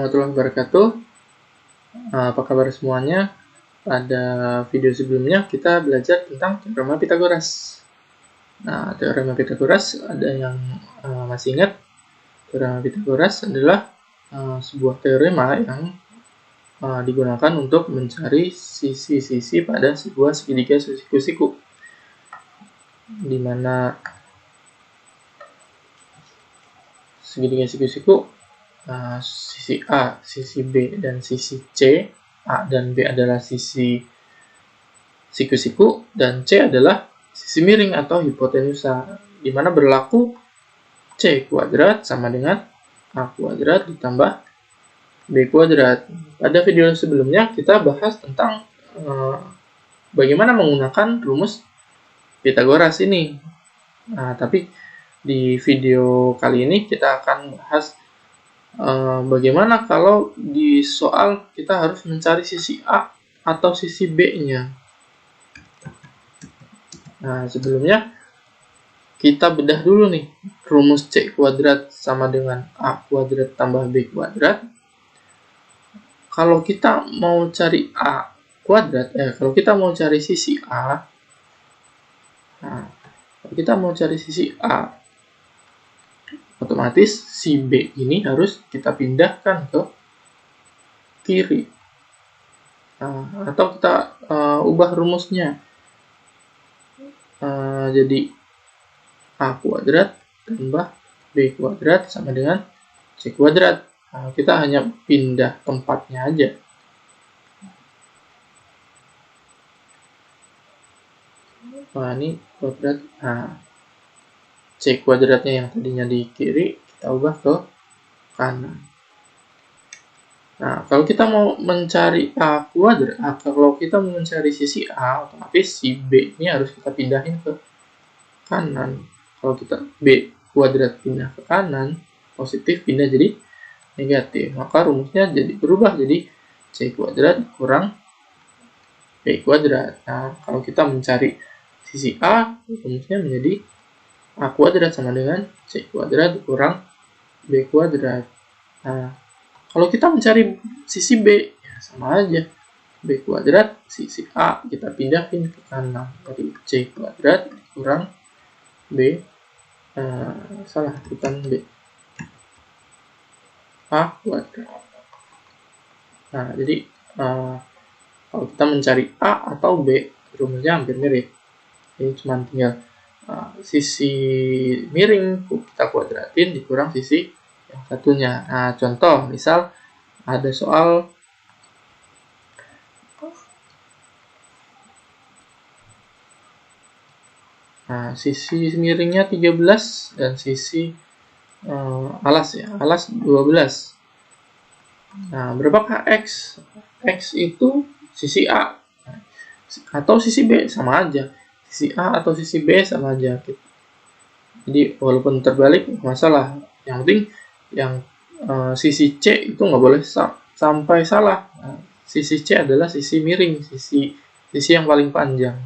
warahmatullahi wabarakatuh. Apa kabar semuanya? Pada video sebelumnya kita belajar tentang teorema Pythagoras. Nah, teorema Pythagoras ada yang masih ingat? Teorema Pythagoras adalah sebuah teorema yang digunakan untuk mencari sisi-sisi pada sebuah segitiga siku-siku, di mana segitiga siku-siku sisi A, sisi B, dan sisi C. A dan B adalah sisi siku-siku, dan C adalah sisi miring atau hipotenusa, di mana berlaku C kuadrat sama dengan A kuadrat ditambah B kuadrat. Pada video sebelumnya kita bahas tentang bagaimana menggunakan rumus Pythagoras ini. Tapi di video kali ini kita akan bahas bagaimana kalau di soal kita harus mencari sisi A atau sisi B-nya. Nah, sebelumnya kita bedah dulu nih rumus C kuadrat sama dengan A kuadrat tambah B kuadrat. Kalau kita mau cari A kuadrat, kalau kita mau cari sisi A, kalau kita mau cari sisi A, otomatis si B ini harus kita pindahkan ke kiri. Atau kita ubah rumusnya. Jadi A kuadrat tambah B kuadrat sama dengan C kuadrat. Kita hanya pindah tempatnya aja. Ini kuadrat. C kuadratnya yang tadinya di kiri kita ubah ke kanan. Nah, kalau kita mau mencari A kuadrat, kalau kita mau mencari sisi A, otomatis si B ini harus kita pindahin ke kanan. Kalau kita B kuadrat pindah ke kanan, positif pindah jadi negatif, maka rumusnya jadi berubah jadi C kuadrat kurang B kuadrat. Nah, kalau kita mencari sisi A, rumusnya menjadi A kuadrat sama dengan C kuadrat kurang B kuadrat. Nah, kalau kita mencari sisi B, ya sama aja. B kuadrat, sisi A kita pindahin ke kanan. Jadi C kuadrat kurang B, bukan B. A kuadrat. Nah, jadi kalau kita mencari A atau B, rumusnya hampir mirip. Ini cuma tinggal sisi miring kita kuadratin dikurang sisi yang satunya. Nah, contoh misal ada soal sisi miringnya 13 dan sisi alas 12. Nah, berapakah X? X itu sisi A atau sisi B, sama aja. Sisi A atau sisi B sama aja. Jadi walaupun terbalik masalah. Yang penting yang sisi C itu nggak boleh sampai salah. Sisi C adalah sisi miring, sisi yang paling panjang.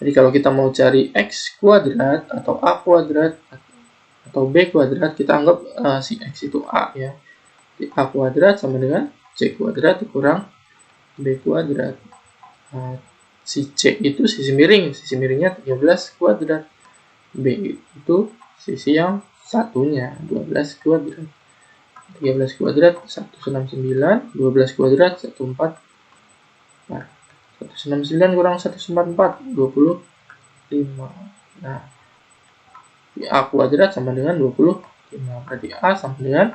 Jadi kalau kita mau cari X kuadrat atau A kuadrat atau B kuadrat, kita anggap si X itu A ya. Jadi A kuadrat sama dengan C kuadrat kurang B kuadrat. Si C itu sisi miring, sisi miringnya 13 kuadrat. B itu sisi yang satunya, 12 kuadrat. 13 kuadrat 169, 12 kuadrat 14. Nah, 169 kurang 144, 25. Nah, A kuadrat sama dengan 25. Berarti A sama dengan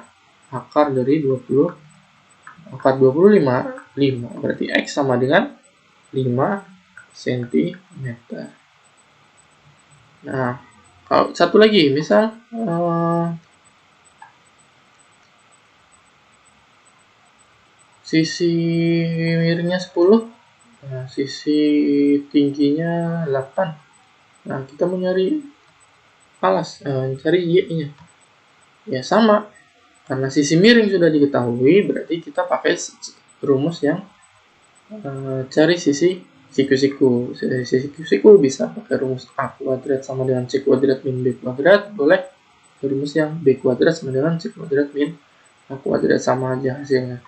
akar dari 20. Akar 25, 5. Berarti X sama dengan 5 cm. Nah, kalau satu lagi, misal sisi miringnya 10, sisi tingginya 8. Nah, kita mau nyari alas, cari Y-nya. Ya sama, karena sisi miring sudah diketahui, berarti kita pakai rumus yang cari sisi siku-siku. Sisi siku-siku bisa pakai rumus A kuadrat sama dengan C kuadrat min B kuadrat, boleh rumus yang B kuadrat sama dengan C kuadrat min A kuadrat sama aja hasilnya.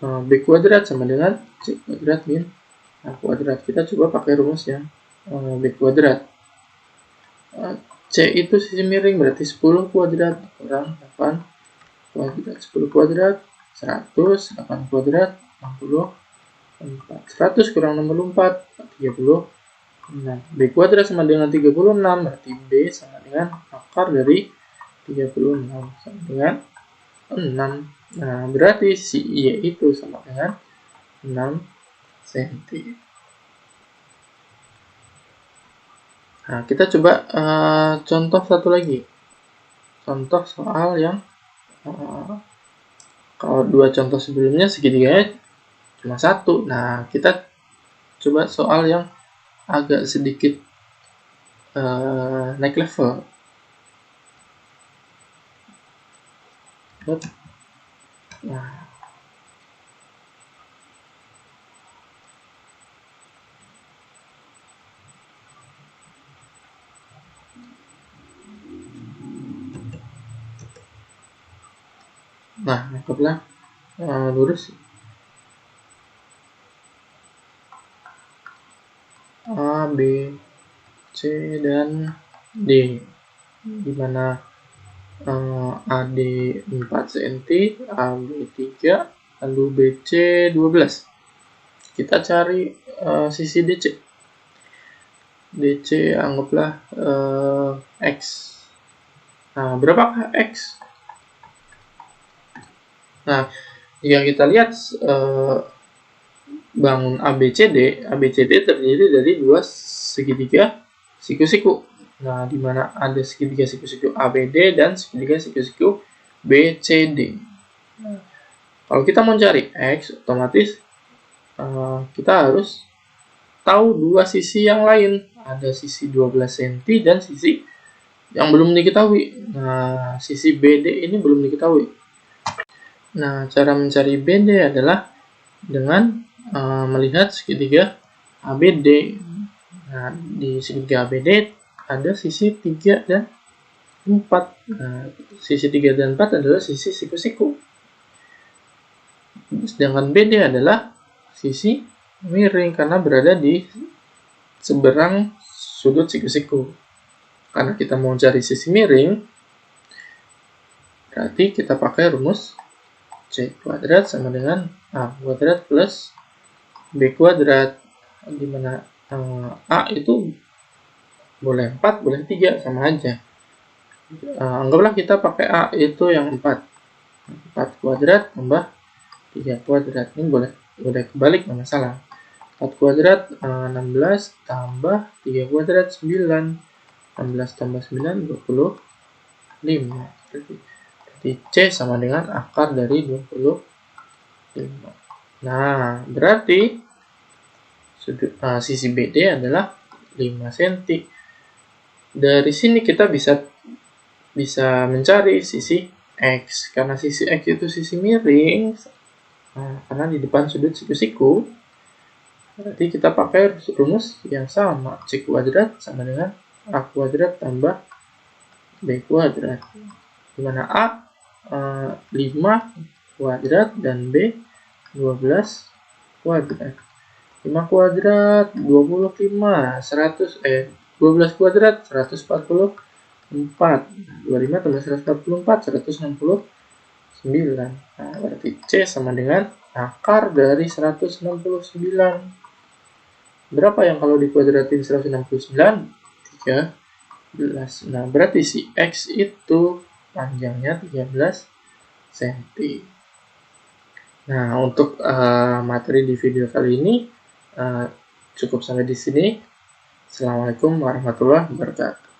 B kuadrat sama dengan C kuadrat min A kuadrat. Kita coba pakai rumus yang B kuadrat. C itu sisi miring, berarti 10 kuadrat kurang 8 kuadrat. 10 kuadrat 100, 8 kuadrat 64. 100 kurang 64, 30. Nah, B kuadrat sama dengan 36, berarti B sama dengan akar dari 36 sama dengan 6. Nah, berarti si Y itu sama dengan 6 cm. Nah, kita coba contoh satu lagi. Contoh soal yang kalau dua contoh sebelumnya segitiganya cuma satu. Nah, kita coba soal yang agak sedikit naik level. Nah, anggaplah lurus A, B, C, dan D, dimana AD 4 cm, AB 3, lalu BC 12. Kita cari sisi DC. DC anggaplah X. Nah, berapakah X? Nah, jika kita lihat bangun ABCD terdiri dari dua segitiga siku-siku. Nah, di mana ada segitiga siku-siku ABD dan segitiga siku-siku BCD. Nah, kalau kita mau cari X, otomatis kita harus tahu dua sisi yang lain. Ada sisi 12 cm dan sisi yang belum diketahui. Nah, sisi BD ini belum diketahui. Nah, cara mencari BD adalah dengan melihat segitiga ABD. Nah, di segitiga ABD ada sisi 3 dan 4. Nah, sisi 3 dan 4 adalah sisi siku-siku. Sedangkan BD adalah sisi miring karena berada di seberang sudut siku-siku. Karena kita mau cari sisi miring, berarti kita pakai rumus C kuadrat sama dengan A kuadrat plus B kuadrat, dimana A itu boleh 4, boleh 3, sama aja. Anggaplah kita pakai A itu yang 4. 4 kuadrat tambah 3 kuadrat. Ini boleh kebalik, nggak masalah. 4 kuadrat 16 tambah 3 kuadrat 9. 16 tambah 9 25. Berarti C sama dengan akar dari 25. Nah, berarti sisi BD adalah 5 cm. Dari sini kita bisa mencari sisi X. Karena sisi X itu sisi miring, karena di depan sudut siku-siku, berarti kita pakai rumus yang sama. C kuadrat sama dengan A kuadrat tambah B kuadrat. Dimana A 5 kuadrat dan B 12 kuadrat. 5 kuadrat 25, 12 kuadrat 144. 25 tambah 144, 169. Nah, berarti C sama dengan akar dari 169. Berapa yang kalau dikuadratin 169? 13. Nah, berarti si X itu panjangnya 13 cm. Nah, untuk materi di video kali ini cukup sampai di sini. Assalamualaikum warahmatullahi wabarakatuh.